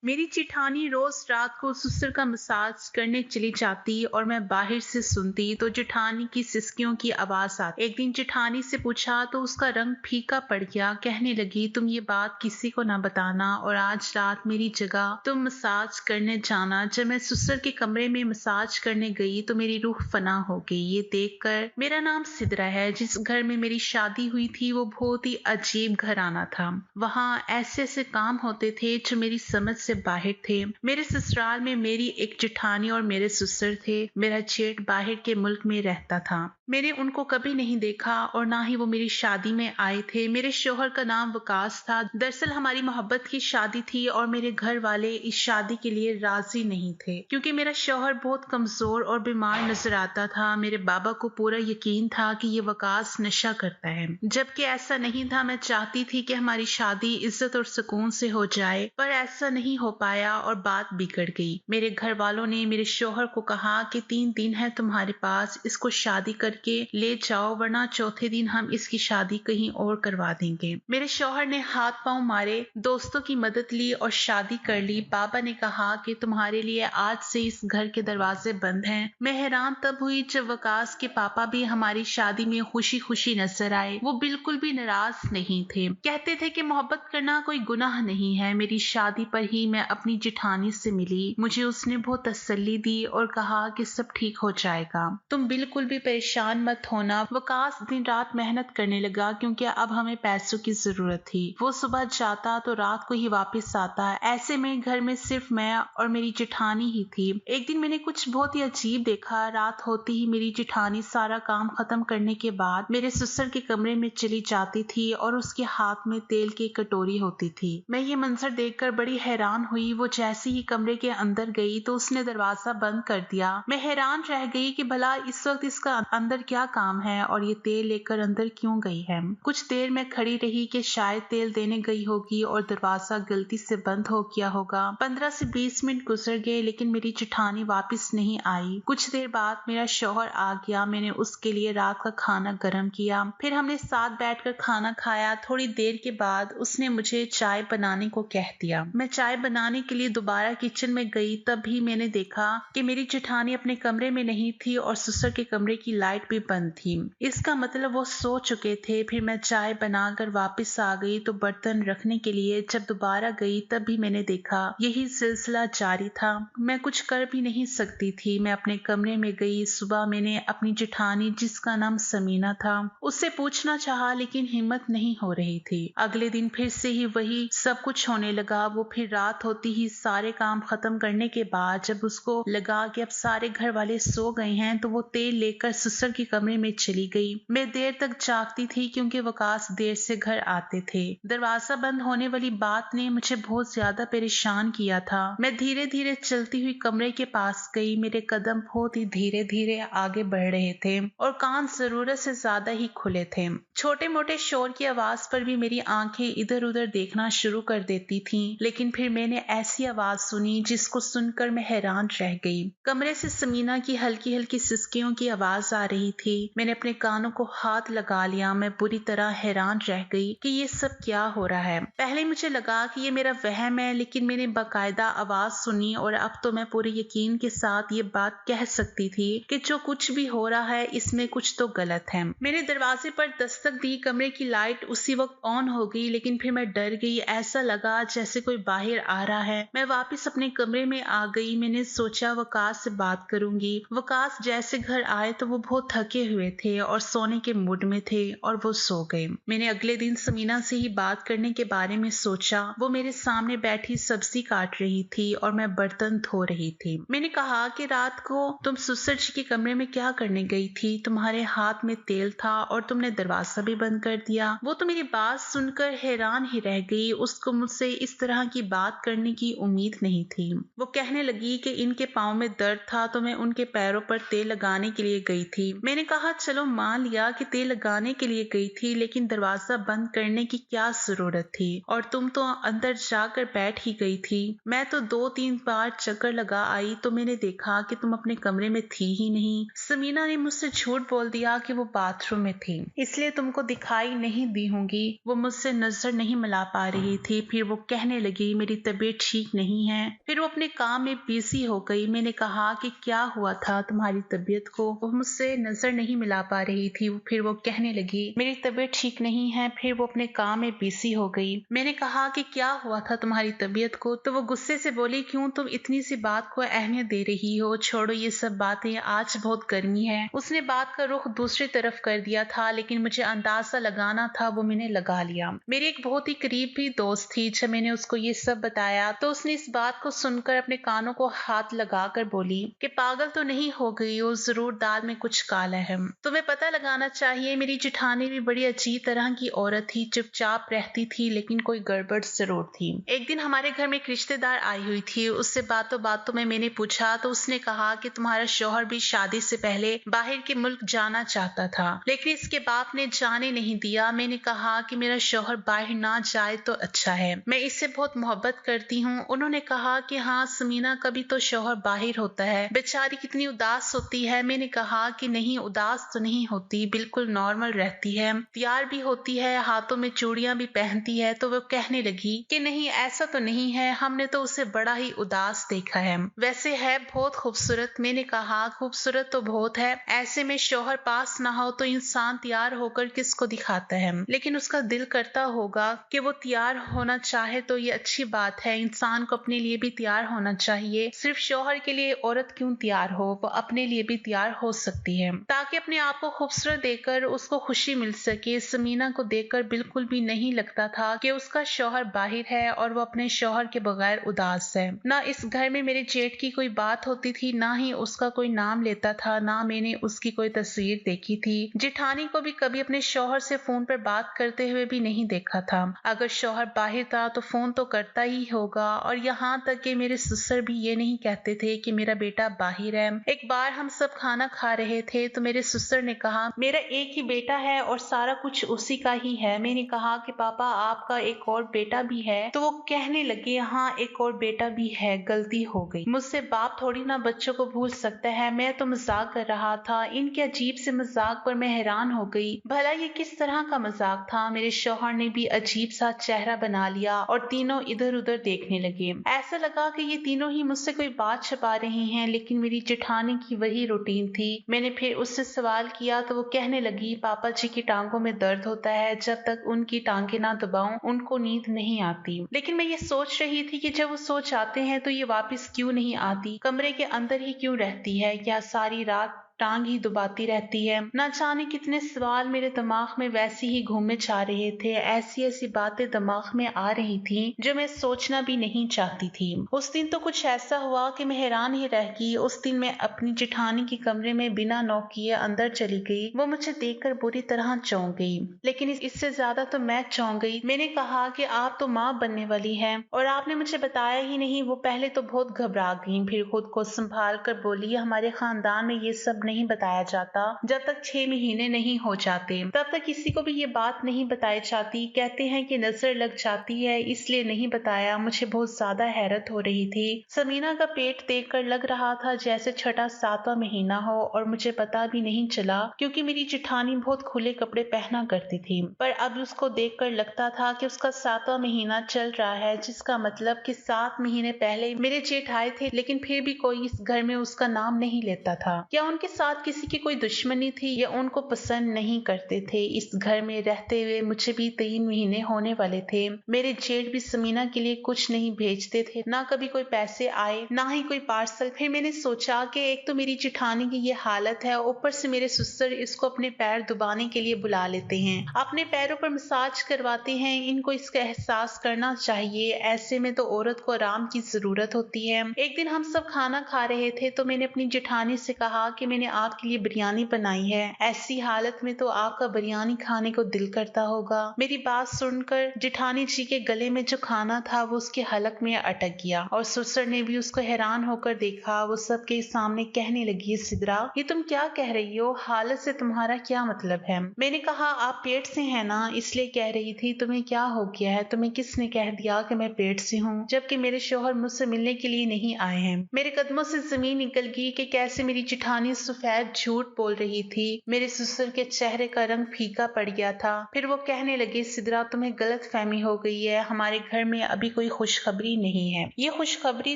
मेरी जिठानी रोज रात को ससुर का मसाज करने चली जाती और मैं बाहर से सुनती तो जिठानी की सिसकियों की आवाज आती। एक दिन जिठानी से पूछा तो उसका रंग फीका पड़ गया। कहने लगी, तुम ये बात किसी को ना बताना और आज रात मेरी जगह तुम मसाज करने जाना। जब मैं ससुर के कमरे में मसाज करने गई तो मेरी रूह फना हो गई। ये देखकर मेरा नाम सिद्रा है। जिस घर में मेरी शादी हुई थी वो बहुत ही अजीब घराना था। वहाँ ऐसे ऐसे काम होते थे जो मेरी समझ से बाहर थे। मेरे ससुराल में मेरी एक जेठानी और मेरे ससुर थे। मेरा जेठ बाहर के मुल्क में रहता था। मैंने उनको कभी नहीं देखा और ना ही वो मेरी शादी में आए थे। मेरे शोहर का नाम वकास था। दरअसल हमारी मोहब्बत की शादी थी और मेरे घर वाले इस शादी के लिए राजी नहीं थे क्योंकि मेरा शोहर बहुत कमजोर और बीमार नजर आता था। मेरे बाबा को पूरा यकीन था कि ये वकास नशा करता है, जबकि ऐसा नहीं था। मैं चाहती थी कि हमारी शादी इज्जत और सुकून से हो जाए, पर ऐसा नहीं हो पाया और बात बिगड़ गई। मेरे घर वालों ने मेरे शोहर को कहा कि 3 दिन है तुम्हारे पास, इसको शादी करके ले जाओ वरना चौथे दिन हम इसकी शादी कहीं और करवा देंगे। मेरे शोहर ने हाथ पांव मारे, दोस्तों की मदद ली और शादी कर ली। बाबा ने कहा कि तुम्हारे लिए आज से इस घर के दरवाजे बंद हैं। मैं हैरान तब हुई जब वकास के पापा भी हमारी शादी में खुशी खुशी नजर आए। वो बिल्कुल भी नाराज नहीं थे, कहते थे कि मोहब्बत करना कोई गुनाह नहीं है। मेरी शादी पर ही मैं अपनी जिठानी से मिली। मुझे उसने बहुत तसल्ली दी और कहा कि सब ठीक हो जाएगा, तुम बिल्कुल भी परेशान मत होना। वकास दिन रात मेहनत करने लगा क्योंकि अब हमें पैसों की जरूरत थी। वो सुबह जाता तो रात को ही वापस आता। ऐसे में घर में सिर्फ मैं और मेरी जिठानी ही थी। एक दिन मैंने कुछ बहुत ही अजीब देखा। रात होती ही मेरी जिठानी सारा काम खत्म करने के बाद मेरे ससुर के कमरे में चली जाती थी और उसके हाथ में तेल की कटोरी होती थी। मैं ये मंजर देखकर बड़ी हैरान हुई। वो जैसे ही कमरे के अंदर गई तो उसने दरवाजा बंद कर दिया। मैं हैरान रह गई कि भला इस वक्त इसका अंदर क्या काम है और ये तेल लेकर अंदर क्यों गई है। कुछ देर मैं खड़ी रही कि शायद तेल देने गई होगी और दरवाजा गलती से बंद हो गया होगा। 15 से 20 मिनट गुजर गए लेकिन मेरी जिठानी वापस नहीं आई। कुछ देर बाद मेरा शौहर आ गया। मैंने उसके लिए रात का खाना गर्म किया, फिर हमने साथ बैठकर खाना खाया। थोड़ी देर के बाद उसने मुझे चाय बनाने को कह दिया। मैं चाय बनाने के लिए दोबारा किचन में गई, तभी मैंने देखा कि मेरी जेठानी अपने कमरे में नहीं थी और ससुर के कमरे की लाइट भी बंद थी। इसका मतलब वो सो चुके थे। फिर मैं चाय बनाकर वापस आ गई तो बर्तन रखने के लिए जब दोबारा गई तब भी मैंने देखा यही सिलसिला जारी था। मैं कुछ कर भी नहीं सकती थी। मैं अपने कमरे में गई। सुबह मैंने अपनी जेठानी, जिसका नाम समीना था, उससे पूछना चाहा लेकिन हिम्मत नहीं हो रही थी। अगले दिन फिर से ही वही सब कुछ होने लगा। वो फिर रात होती ही सारे काम खत्म करने के बाद जब उसको लगा कि अब सारे घर वाले सो गए हैं तो वो तेल लेकर ससुर के कमरे में चली गई। मैं देर तक जागती थी क्योंकि वकास देर से घर आते थे। दरवाजा बंद होने वाली बात ने मुझे बहुत ज्यादा परेशान किया था। मैं धीरे धीरे चलती हुई कमरे के पास गई। मेरे कदम बहुत ही धीरे धीरे आगे बढ़ रहे थे और कान जरूरत से ज्यादा ही खुले थे। छोटे मोटे शोर की आवाज पर भी मेरी आंखें इधर उधर देखना शुरू कर देती थीं। लेकिन फिर मैंने ऐसी आवाज सुनी जिसको सुनकर मैं हैरान रह गई। कमरे से समीना की हल्की हल्की सिसकियों की आवाज आ रही थी। मैंने अपने कानों को हाथ लगा लिया। मैं बुरी तरह हैरान रह गई कि ये सब क्या हो रहा है। पहले मुझे लगा कि ये मेरा वहम है, लेकिन मैंने बाकायदा आवाज सुनी और अब तो मैं पूरे यकीन के साथ ये बात कह सकती थी कि जो कुछ भी हो रहा है इसमें कुछ तो गलत है। मैंने दरवाजे पर दस्तक दी। कमरे की लाइट उसी वक्त ऑन हो गई, लेकिन फिर मैं डर गई। ऐसा लगा जैसे कोई बाहर आ रहा है। मैं वापस अपने कमरे में आ गई। मैंने सोचा वकास से बात करूंगी। वकास जैसे घर आए तो वो बहुत थके हुए थे और सोने के मूड में थे और वो सो गए। मैंने अगले दिन समीना से ही बात करने के बारे में सोचा। वो मेरे सामने बैठी सब्जी काट रही थी और मैं बर्तन धो रही थी। मैंने कहा कि रात को तुम ससुर जी के कमरे में क्या करने गई थी? तुम्हारे हाथ में तेल था और तुमने दरवाजा भी बंद कर दिया। वो तो मेरी बात सुनकर हैरान ही रह गई। उसको मुझसे इस तरह की बात करने की उम्मीद नहीं थी। वो कहने लगी कि इनके पाँव में दर्द था तो मैं उनके पैरों पर तेल लगाने के लिए गई थी। मैंने कहा चलो मान लिया कि तेल लगाने के लिए गई थी, लेकिन दरवाजा बंद करने की क्या जरूरत थी? और तुम तो अंदर जाकर बैठ ही गई थी। मैं तो 2-3 बार चक्कर लगा आई तो मैंने देखा कि तुम अपने कमरे में थी ही नहीं। समीना ने मुझसे झूठ बोल दिया कि वो बाथरूम में थी, इसलिए तुमको दिखाई नहीं दी होंगी। वो मुझसे नजर नहीं मिला पा रही थी। फिर वो कहने लगी मेरी तबीयत ठीक नहीं है। फिर वो अपने काम में बिजी हो गई। मैंने कहा कि क्या हुआ था तुम्हारी तबीयत को? वो मुझसे नजर नहीं मिला पा रही थी। फिर वो कहने लगी मेरी तबीयत ठीक नहीं है। फिर वो अपने काम में बिजी हो गई। मैंने कहा कि क्या हुआ था तुम्हारी तबीयत को? तो वो गुस्से से बोली क्यों तुम इतनी सी बात को अहमियत दे रही हो? छोड़ो ये सब बातें, आज बहुत गर्मी है। उसने बात का रुख दूसरी तरफ कर दिया था, लेकिन मुझे अंदाजा लगाना था वो मैंने लगा लिया। मेरी एक बहुत ही करीबी दोस्त थी। जब मैंने उसको ये सब बताया तो उसने इस बात को सुनकर अपने कानों को हाथ लगाकर बोली कि पागल तो नहीं हो गई हो, जरूर दाल में कुछ काला है। तुम्हें पता लगाना चाहिए मेरी जेठानी भी बड़ी अजीब तरह की औरत थी, चुपचाप रहती थी लेकिन कोई गड़बड़ जरूर थी। एक दिन हमारे घर में एक रिश्तेदार आई हुई थी। उससे बातों बातों में मैंने पूछा तो उसने कहा कि तुम्हारा शौहर भी शादी से पहले बाहर के मुल्क जाना चाहता था, लेकिन इसके बाप ने जाने नहीं दिया। मैंने कहा कि मेरा शौहर बाहर ना जाए तो अच्छा है, मैं इससे बहुत मोहब्बत करती हूँ। उन्होंने कहा कि हाँ समीना, कभी तो शौहर बाहर होता है, बेचारी कितनी उदास होती है। मैंने कहा कि नहीं, उदास तो नहीं होती, बिल्कुल नॉर्मल रहती है, तैयार भी होती है, हाथों में चूड़ियां भी पहनती है। तो वो कहने लगी कि नहीं ऐसा तो नहीं है, हमने तो उसे बड़ा ही उदास देखा है, वैसे है बहुत खूबसूरत। मैंने कहा खूबसूरत तो बहुत है, ऐसे में शौहर पास ना हो तो इंसान तैयार होकर किसको दिखाता है, लेकिन उसका दिल करता होगा कि वो तैयार होना चाहे तो ये अच्छी बात है। इंसान को अपने लिए भी तैयार होना चाहिए, सिर्फ शौहर के लिए औरत क्यों तैयार हो, वो अपने लिए भी तैयार हो सकती है ताकि अपने आप को खूबसूरत देकर उसको खुशी मिल सके। समीना को देखकर बिल्कुल भी नहीं लगता था कि उसका शौहर बाहर है और वो अपने शौहर के बगैर उदास है। ना इस घर में मेरे जेठ की कोई बात होती थी, ना ही उसका कोई नाम लेता था, ना मैंने उसकी कोई तस्वीर देखी थी। जेठानी को भी कभी अपने शौहर से फोन पर बात करते हुए भी नहीं देखा था। अगर शौहर बाहर था तो फोन तो करता ही होगा। और यहाँ तक कि मेरे ससुर भी ये नहीं कहते थे कि मेरा बेटा बाहर है। एक बार हम सब खाना खा रहे थे तो मेरे ससुर ने कहा मेरा एक ही बेटा है और सारा कुछ उसी का ही है। मैंने कहा कि पापा आपका एक और बेटा भी है? तो वो कहने लगे हाँ एक और बेटा भी है, गलती हो गई मुझसे, बाप थोड़ी ना बच्चों को भूल सकता है, मैं तो मजाक कर रहा था। इनके अजीब से मजाक पर मैं हैरान हो गई, भला ये किस तरह का मजाक था। मेरे शौहर ने भी अजीब सा चेहरा बना लिया और तीनों इधर उधर देखने लगे। ऐसा लगा कि ये तीनों ही मुझसे कोई बात छुपा रहे हैं, लेकिन मेरी जेठानी की वही रूटीन थी। मैंने फिर उससे सवाल किया तो वो कहने लगी पापा जी की टांगों में दर्द होता है, जब तक उनकी टांगे ना दबाऊं उनको नींद नहीं आती। लेकिन मैं ये सोच रही थी कि जब वो सो जाते हैं तो ये वापस क्यों नहीं आती, कमरे के अंदर ही क्यों रहती है, या सारी रात टांग ही दुबाती रहती है। ना जाने कितने सवाल मेरे दिमाग में वैसे ही घूमे जा रहे थे। ऐसी ऐसी बातें दिमाग में आ रही थी जो मैं सोचना भी नहीं चाहती थी। उस दिन तो कुछ ऐसा हुआ कि मैं हैरान ही रह गई। उस दिन मैं अपनी जेठानी के कमरे में बिना नॉक किए अंदर चली गई। वो मुझे देखकर बुरी तरह चौंक गई, लेकिन इससे ज्यादा तो मैं चौंक गई। मैंने कहा कि आप तो माँ बनने वाली है और आपने मुझे बताया ही नहीं। वो पहले तो बहुत घबरा गई, फिर खुद को संभाल कर बोली हमारे खानदान में ये सब नहीं बताया जाता, जब तक 6 महीने नहीं हो जाते तब तक किसी को भी ये बात नहीं बताई जाती। कहते हैं कि नजर लग जाती है, इसलिए नहीं बताया। मुझे बहुत ज्यादा हैरत हो रही थी। समीना का पेट देखकर लग रहा था जैसे छठा सातवां महीना हो, और मुझे पता भी नहीं चला क्योंकि मेरी जेठानी बहुत खुले कपड़े पहना करती थी। पर अब उसको देखकर लगता था कि उसका सातवां महीना चल रहा है, जिसका मतलब कि 7 महीने पहले मेरे जेठ आए थे, लेकिन फिर भी कोई इस घर में उसका नाम नहीं लेता था। क्या उनके साथ किसी की कोई दुश्मनी थी या उनको पसंद नहीं करते थे? इस घर में रहते हुए मुझे भी 3 महीने होने वाले थे। मेरे जेठ भी समीना के लिए कुछ नहीं भेजते थे, ना कभी कोई पैसे आए ना ही कोई पार्सल। फिर मैंने सोचा कि एक तो मेरी जेठानी की ये हालत है, ऊपर से मेरे ससुर इसको अपने पैर दबाने के लिए बुला लेते हैं, अपने पैरों पर मसाज करवाते हैं। इनको इसका एहसास करना चाहिए, ऐसे में तो औरत को आराम की जरूरत होती है। एक दिन हम सब खाना खा रहे थे तो मैंने अपनी जेठानी से कहा कि मैंने आपके लिए बिरयानी बनाई है, ऐसी हालत में तो आपका बिरयानी खाने को दिल करता होगा। मेरी बात सुनकर जेठानी जी के गले में जो खाना था वो उसके हलक में अटक गया और ससुर ने भी उसको हैरान होकर देखा। वो सबके सामने कहने लगी सिद्रा, ये तुम क्या कह रही हो, हालत से तुम्हारा क्या मतलब है? मैंने कहा आप पेट से है ना, इसलिए कह रही थी। तुम्हें क्या हो गया है? तुम्हें किसने कह दिया कि मैं पेट से हूँ, जबकि मेरे शौहर मुझसे मिलने के लिए नहीं आए हैं? मेरे कदमों से जमीन निकल गई कि कैसे मेरी जेठानी सफेद झूठ बोल रही थी। मेरे ससुर के चेहरे का रंग फीका पड़ गया था। फिर वो कहने लगे, सिद्रा तुम्हें गलत फहमी हो गई है, हमारे घर में अभी कोई खुशखबरी नहीं है। ये खुशखबरी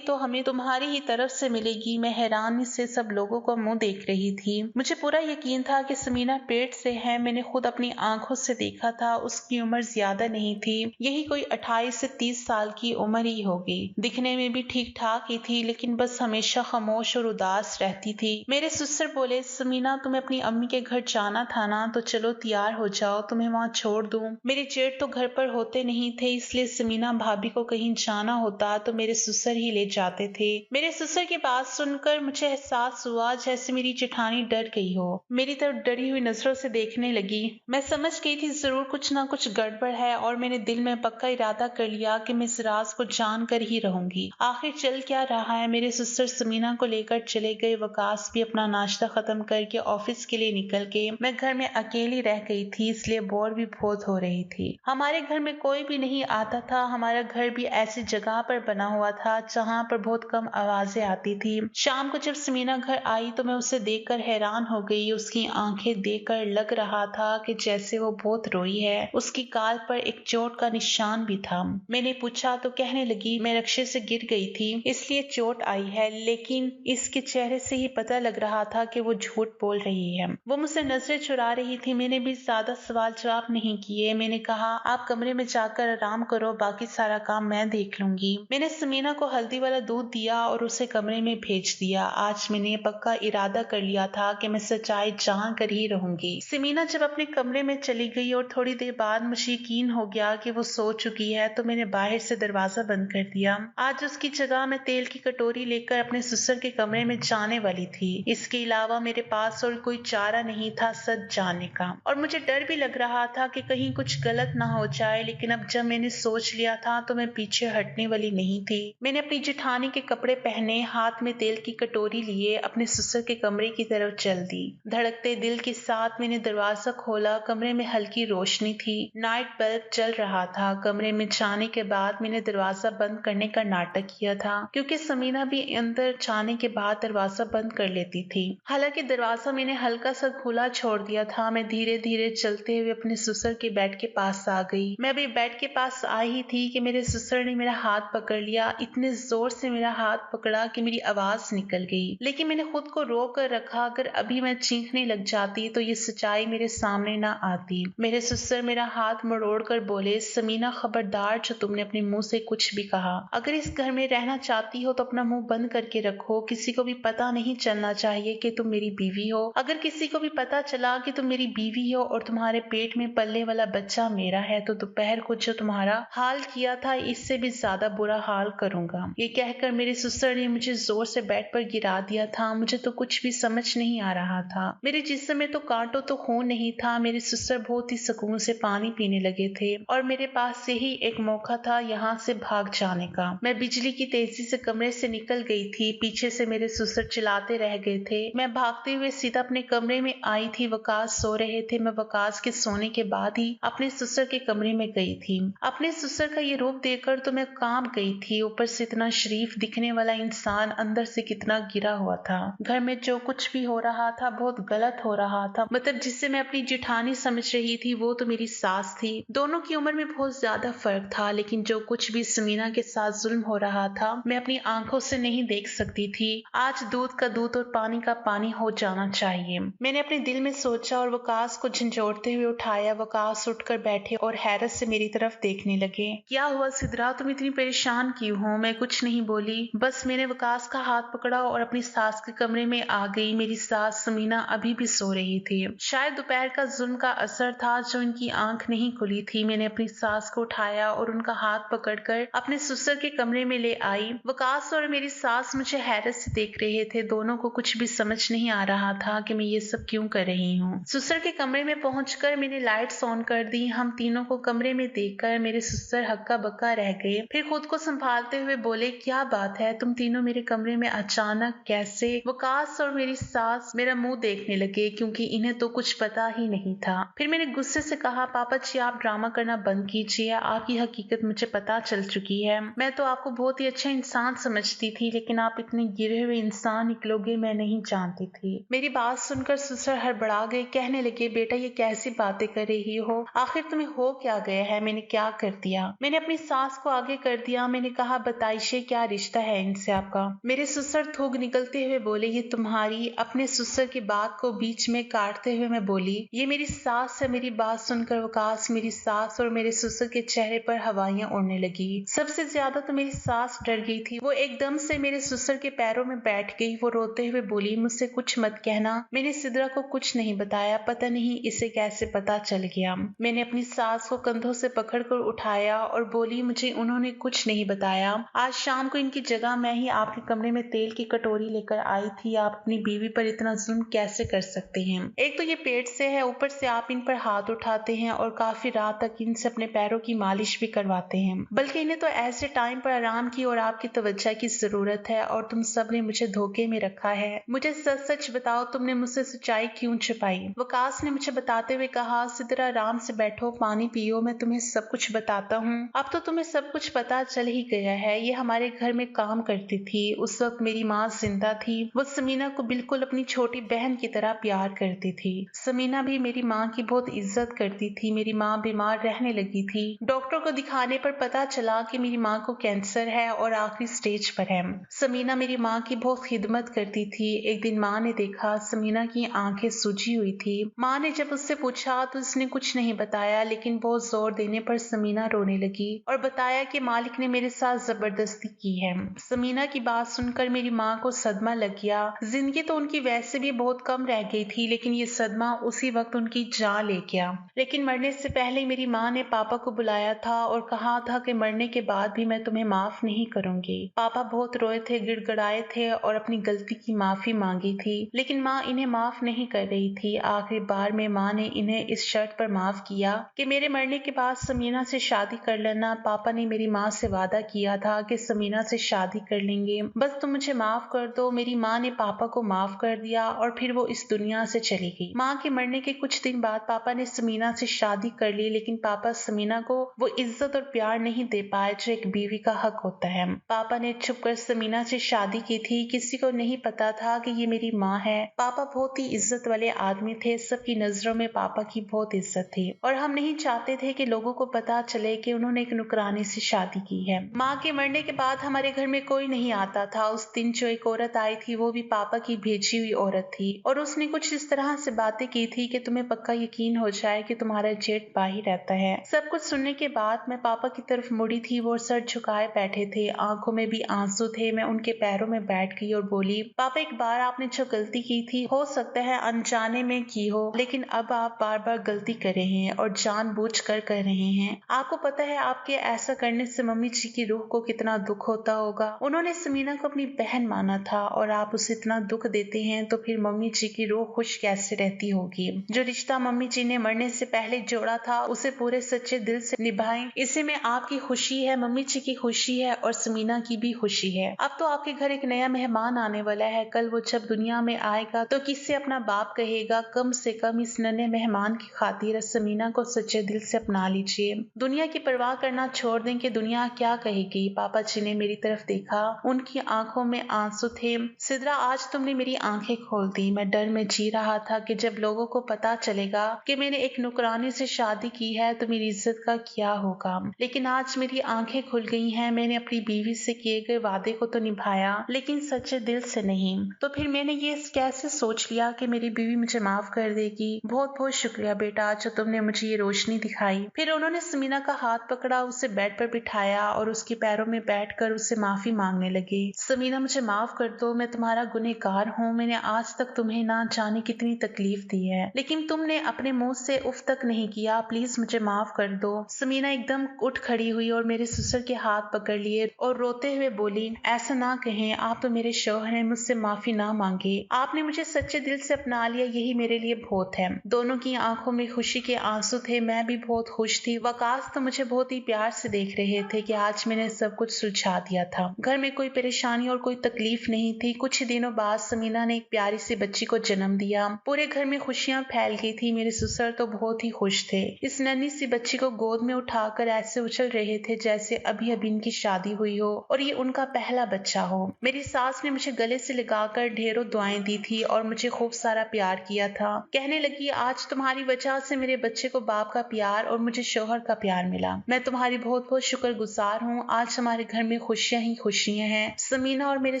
तो हमें तुम्हारी ही तरफ से मिलेगी। मैं हैरानी से सब लोगों को मुंह देख रही थी। मुझे पूरा यकीन था कि समीना पेट से है। मैंने खुद अपनी आंखों से देखा था। उसकी उम्र ज्यादा नहीं थी, यही कोई 28 से 30 साल की उम्र ही होगी। दिखने में भी ठीक ठाक ही थी, लेकिन बस हमेशा खामोश और उदास रहती थी। मेरे ससुर बोले, समीना तुम्हें अपनी अम्मी के घर जाना था ना, तो चलो तैयार हो जाओ, तुम्हें वहाँ छोड़ दूं। मेरे जेठ तो घर पर होते नहीं थे, इसलिए समीना भाभी को कहीं जाना होता तो मेरे ससुर ही ले जाते थे। मेरे ससुर की बात सुनकर मुझे एहसास हुआ जैसे मेरी जेठानी डर गई हो। मेरी तरफ डरी हुई नजरों से देखने लगी। मैं समझ गई थी जरूर कुछ ना कुछ गड़बड़ है, और मैंने दिल में पक्का इरादा कर लिया कि मैं इस राज को जान कर ही रहूंगी। आखिर चल क्या रहा है। मेरे ससुर समीना को लेकर चले गए। वकास भी अपना नाश्ता खत्म करके ऑफिस के लिए निकल गए। मैं घर में अकेली रह गई थी, इसलिए बोर भी बहुत हो रही थी। हमारे घर में कोई भी नहीं आता था। हमारा घर भी ऐसी जगह पर बना हुआ था जहाँ पर बहुत कम आवाजें आती थी। शाम को जब समीना घर आई तो मैं उसे देखकर हैरान हो गई। उसकी आंखें देखकर लग रहा था कि जैसे वो बहुत रोई है। उसकी गाल पर एक चोट का निशान भी था। मैंने पूछा तो कहने लगी, मैं रिक्शे से गिर गई थी इसलिए चोट आई है। लेकिन इसके चेहरे से ही पता लग रहा था कि वो झूठ बोल रही है। वो मुझसे नजरें चुरा रही थी। मैंने भी ज्यादा सवाल जवाब नहीं किए। मैंने कहा, आप कमरे में जाकर आराम करो, बाकी सारा काम मैं देख लूंगी। मैंने समीना को हल्दी वाला दूध दिया और उसे कमरे में भेज दिया। आज मैंने पक्का इरादा कर लिया था कि मैं सच्चाई जान कर ही रहूंगी। समीना जब अपने कमरे में चली गई और थोड़ी देर बाद मुझे यकीन हो गया कि वो सो चुकी है, तो मैंने बाहर से दरवाजा बंद कर दिया। आज उसकी जगह मैं तेल की कटोरी लेकर अपने ससुर के कमरे में जाने वाली थी। इसके अलावा मेरे पास और कोई चारा नहीं था सच जाने का, और मुझे डर भी लग रहा था कि कहीं कुछ गलत ना हो जाए। लेकिन अब जब मैंने सोच लिया था तो मैं पीछे हटने वाली नहीं थी। मैंने अपनी जेठानी के कपड़े पहने, हाथ में तेल की कटोरी लिए अपने ससुर के कमरे की तरफ चल दी। धड़कते दिल के साथ मैंने दरवाजा खोला। कमरे में हल्की रोशनी थी, नाइट बल्ब चल रहा था। कमरे में जाने के बाद मैंने दरवाजा बंद करने का नाटक किया था, क्योंकि समीना भी अंदर जाने के बाद दरवाजा बंद कर लेती थी। हालांकि दरवाजा मैंने हल्का सा खुला छोड़ दिया था। मैं धीरे धीरे चलते हुए अपने ससुर के बेड के पास आ गई। मैं अभी बेड के पास आई ही थी कि मेरे ससुर ने मेरा हाथ पकड़ लिया। इतने जोर से मेरा हाथ पकड़ा कि मेरी आवाज निकल गई, लेकिन मैंने खुद को रोक कर रखा। अगर अभी मैं चीखने लग जाती तो ये सच्चाई मेरे सामने ना आती। मेरे ससुर मेरा हाथ मरोड़ कर बोले, समीना खबरदार जो तुमने अपने मुंह से कुछ भी कहा। अगर इस घर में रहना चाहती हो तो अपना मुंह बंद करके रखो। किसी को भी पता नहीं चलना चाहिए कि तुम मेरी बीवी हो। अगर किसी को भी पता चला कि तुम मेरी बीवी हो और तुम्हारे पेट में पलने वाला बच्चा मेरा है, तो दोपहर को जो तुम्हारा हाल किया था इससे भी ज्यादा बुरा हाल करूंगा। ये कहकर मेरे ससुर ने मुझे जोर से बेड पर गिरा दिया था। मुझे तो कुछ भी समझ नहीं आ रहा था। मेरे जिस्म में तो कांटों तो खून नहीं था। मेरे ससुर बहुत ही सुकून से पानी पीने लगे थे और मेरे पास यही एक मौका था यहाँ से भाग जाने का। मैं बिजली की तेजी से कमरे से निकल गई थी। पीछे से मेरे ससुर चिल्लाते रह गए थे। मैं भागते हुए सीधा अपने कमरे में आई थी। वकास सो रहे थे। मैं वकास के सोने के बाद ही अपने ससुर के कमरे में गई थी। अपने ससुर का ये रूप देखकर तो मैं कांप गई थी। ऊपर से इतना शरीफ दिखने वाला इंसान अंदर से कितना गिरा हुआ था। घर में जो कुछ भी हो रहा था बहुत गलत हो रहा था। मतलब जिससे मैं अपनी जेठानी समझ रही थी वो तो मेरी सास थी। दोनों की उम्र में बहुत ज्यादा फर्क था, लेकिन जो कुछ भी समीना के साथ जुल्म हो रहा था मैं अपनी आंखों से नहीं देख सकती थी। आज दूध का दूध और पानी का पानी हो जाना चाहिए, मैंने अपने दिल में सोचा और वकास को झंझोड़ते हुए उठाया। वकास उठकर बैठे और हैरत से मेरी तरफ देखने लगे। क्या हुआ सिद्रा, तुम इतनी परेशान क्यों हो? मैं कुछ नहीं बोली, बस मैंने वकास का हाथ पकड़ा और अपनी सास के कमरे में आ गई। मेरी सास समीना अभी भी सो रही थी। शायद दोपहर का जुल्म का असर था जो इनकी आंख नहीं खुली थी। मैंने अपनी सास को उठाया और उनका हाथ पकड़कर अपने ससुर के कमरे में ले आई। वकास और मेरी सास मुझे हैरत से देख रहे थे। दोनों को कुछ भी समझ नहीं आ रहा था कि मैं ये सब क्यों कर रही हूँ। ससुर के कमरे में पहुंचकर मैंने लाइट्स ऑन कर दी। हम तीनों को कमरे में देखकर मेरे ससुर हक्का बक्का रह गए। फिर खुद को संभालते हुए बोले, क्या बात है, तुम तीनों मेरे कमरे में अचानक कैसे? वकास और मेरी सास मेरा मुंह देखने लगे क्योंकि इन्हें तो कुछ पता ही नहीं था। फिर मैंने गुस्से से कहा, पापा जी आप ड्रामा करना बंद कीजिए। आपकी हकीकत मुझे पता चल चुकी है। मैं तो आपको बहुत ही अच्छा इंसान समझती थी, लेकिन आप इतने गिरे हुए इंसान निकलोगे मैं नहीं जानती। जानती थी। मेरी बात सुनकर ससुर हड़बड़ा गए, कहने लगे, बेटा ये कैसी बातें कर रही हो, आखिर तुम्हें हो क्या गया है, मैंने क्या कर दिया। मैंने अपनी सास को आगे कर दिया। मैंने कहा, बताइए क्या रिश्ता है इनसे आपका। मेरे ससुर थूक निकलते हुए बोले, ये तुम्हारी। अपने ससुर की बात को बीच में काटते हुए मैं बोली, ये मेरी सास है। मेरी बात सुनकर वकास, मेरी सास और मेरे ससुर के चेहरे पर हवाइयां उड़ने लगी। सबसे ज्यादा तो मेरी सास डर गई थी। वो एकदम से मेरे ससुर के पैरों में बैठ गई। वो रोते हुए बोली, मुझसे कुछ मत कहना। मैंने सिद्रा को कुछ नहीं बताया। पता नहीं इसे कैसे पता चल गया। मैंने अपनी सास को कंधों से पकड़कर उठाया और बोली, मुझे उन्होंने कुछ नहीं बताया। आज शाम को इनकी जगह मैं ही आपके कमरे में तेल की कटोरी लेकर आई थी। आप अपनी बीवी पर इतना जुल्म कैसे कर सकते हैं। एक तो ये पेट से है, ऊपर से आप इन पर हाथ उठाते हैं और काफी रात तक इनसे अपने पैरों की मालिश भी करवाते हैं। बल्कि इन्हें तो ऐसे टाइम पर आराम की और आपकी तवज्जो की जरूरत है और तुम सब ने मुझे धोखे में रखा है। मुझे सच सच बताओ, तुमने मुझसे सच्चाई क्यों छिपाई। वकास ने मुझे बताते हुए कहा, सिद्रा आराम से बैठो, पानी पियो, मैं तुम्हें सब कुछ बताता हूँ। अब तो तुम्हें सब कुछ पता चल ही गया है। ये हमारे घर में काम करती थी। उस वक्त मेरी माँ जिंदा थी। वो समीना को बिल्कुल अपनी छोटी बहन की तरह प्यार करती थी। समीना भी मेरी माँ की बहुत इज्जत करती थी। मेरी माँ बीमार रहने लगी थी। डॉक्टर को दिखाने पर पता चला कि मेरी माँ को कैंसर है और आखिरी स्टेज पर है। समीना मेरी माँ की बहुत खिदमत करती थी। एक दिन माँ ने देखा समीना की आंखें सूजी हुई थी। माँ ने जब उससे पूछा तो उसने कुछ नहीं बताया, लेकिन बहुत जोर देने पर समीना रोने लगी और बताया कि मालिक ने मेरे साथ जबरदस्ती की है। समीना की बात सुनकर मेरी माँ को सदमा लग गया। जिंदगी तो उनकी वैसे भी बहुत कम रह गई थी, लेकिन ये सदमा उसी वक्त उनकी जान ले गया। लेकिन मरने से पहले मेरी माँ ने पापा को बुलाया था और कहा था कि मरने के बाद भी मैं तुम्हें माफ नहीं करूंगी। पापा बहुत रोए थे, गिड़गिड़ाए थे और अपनी गलती की माफी मांगी थी, लेकिन माँ इन्हें माफ नहीं कर रही थी। आखिरी बार में माँ ने इन्हें इस शर्त पर माफ किया कि मेरे मरने के बाद समीना से शादी कर लेना। पापा ने मेरी माँ से वादा किया था कि समीना से शादी कर लेंगे, बस तुम मुझे माफ कर दो। मेरी माँ ने पापा को माफ कर दिया और फिर वो इस दुनिया से चली गई। माँ के मरने के कुछ दिन बाद पापा ने समीना से शादी कर ली, लेकिन पापा समीना को वो इज्जत और प्यार नहीं दे पाए जो एक बीवी का हक होता है। पापा ने छुपकर समीना से शादी की थी। किसी को नहीं पता था कि ये मेरी माँ है। पापा बहुत ही इज्जत वाले आदमी थे। सबकी नजरों में पापा की बहुत इज्जत थी और हम नहीं चाहते थे कि लोगों को पता चले कि उन्होंने एक नुकरानी से शादी की है। माँ के मरने के बाद हमारे घर में कोई नहीं आता था। उस दिन जो एक औरत आई थी वो भी पापा की भेजी हुई औरत थी और उसने कुछ इस तरह से बातें की थी कि तुम्हें पक्का यकीन हो जाए कि तुम्हारा जेठ बाहर रहता है। सब कुछ सुनने के बाद मैं पापा की तरफ मुड़ी थी। वो सर झुकाए बैठे थे, आंखों में भी आंसू थे। मैं उनके पैरों में बैठ गई और बोली, पापा एक बार आपने जो गलती की थी हो सकता है अनजाने में की हो, लेकिन अब आप बार बार गलती कर रहे हैं और जानबूझकर कर रहे हैं। आपको पता है आपके ऐसा करने से मम्मी जी की रूह को कितना दुख होता होगा। उन्होंने समीना को अपनी बहन माना था और आप उसे इतना दुख देते हैं तो फिर मम्मी जी की रूह खुश कैसे रहती होगी। जो रिश्ता मम्मी जी ने मरने से पहले जोड़ा था उसे पूरे सच्चे दिल से निभाएं। इसी में आपकी खुशी है, मम्मी जी की खुशी है और समीना की भी खुशी है। अब तो आपके घर एक नया मेहमान आने वाला है। कल वो जब दुनिया में आएगा तो किससे अपना बाप कहेगा। कम से कम इस नन्हे मेहमान की खातिर समीना को सच्चे दिल से अपना लीजिए। दुनिया की परवाह करना छोड़ दें कि दुनिया क्या कहेगी। पापा जी ने मेरी तरफ देखा, उनकी आंखों में आंसू थे। सिद्रा आज तुमने मेरी आंखें खोल दी। मैं डर में जी रहा था कि जब लोगों को पता चलेगा कि मैंने एक नुकरानी से शादी की है तो मेरी इज्जत का क्या होगा। लेकिन आज मेरी आंखें खुल गई हैं। मैंने अपनी बीवी से किए गए वादे को तो निभाया, लेकिन सच्चे दिल से नहीं। तो फिर मैंने ये कैसे सोच लिया कि मेरी बीवी मुझे माफ कर देगी। बहुत बहुत शुक्रिया बेटा जो तुमने मुझे ये रोशनी दिखाई। फिर उन्होंने समीना का हाथ पकड़ा, उसे बेड पर बिठाया और उसके पैरों में बैठकर उससे माफी मांगने लगे। समीना मुझे माफ कर दो, मैं तुम्हारा गुनहगार हूँ। मैंने आज तक तुम्हें ना जाने कितनी तकलीफ दी है, लेकिन तुमने अपने मुंह से उफ तक नहीं किया। प्लीज मुझे माफ कर दो। समीना एकदम उठ खड़ी हुई और मेरे ससुर के हाथ पकड़ लिए और रोते हुए बोली, ऐसा ना कहें, आप तो मेरे शौहर हैं, मुझसे माफी ना मांगे। आपने मुझे सच्चे दिल से अपना लिया, यही मेरे लिए बहुत है। दोनों की आंखों में खुशी के आंसू थे। मैं भी बहुत खुश थी। वकास तो मुझे बहुत ही प्यार से देख रहे थे कि आज मैंने सब कुछ सुलझा दिया था। घर में कोई परेशानी और कोई तकलीफ नहीं थी। कुछ ही दिनों बाद समीना ने एक प्यारी सी बच्ची को जन्म दिया। पूरे घर में खुशियां फैल गई थी। मेरे ससुर तो बहुत ही खुश थे। इस नन्ही सी बच्ची को गोद में उठाकर ऐसे उछल रहे थे जैसे अभी अभी इनकी शादी हुई हो और ये उनका पहला बच्चा हो। मेरी सास ने मुझे गले से लगाकर ढेरों ढेरों दुआएं दी थी और मुझे खूब सारा प्यार किया था। कहने लगी, आज तुम्हारी वजह से मेरे बच्चे को बाप का प्यार और मुझे शोहर का प्यार मिला। मैं तुम्हारी बहुत बहुत शुक्रगुजार हूँ। आज हमारे घर में खुशियां ही खुशियां हैं। समीना और मेरे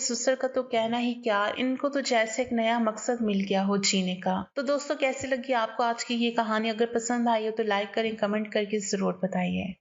ससुर का तो कहना ही क्या, इनको तो जैसे एक नया मकसद मिल गया हो जीने का। तो दोस्तों, कैसी लगी आपको आज की ये कहानी? अगर पसंद आई हो तो लाइक करें, कमेंट करके जरूर बताइए।